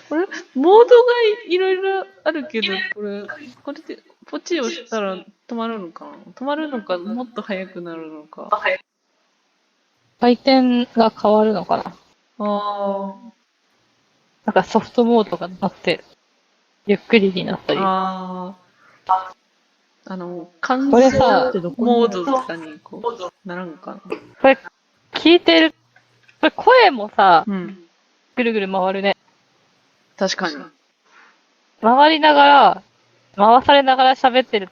これ、モードがいろいろあるけど、これで、ポチをしたら止まるのかな。止まるのか、もっと速くなるのか。回転が変わるのかな。あなんかソフトモードがなって、ゆっくりになったあ、り。ああ、乾これさ燥モードとかにこう、ならんかな。これ、聞いてる、これ声もさ、うん。ぐるぐる回るね。確かに。回りながら、回されながら喋ってる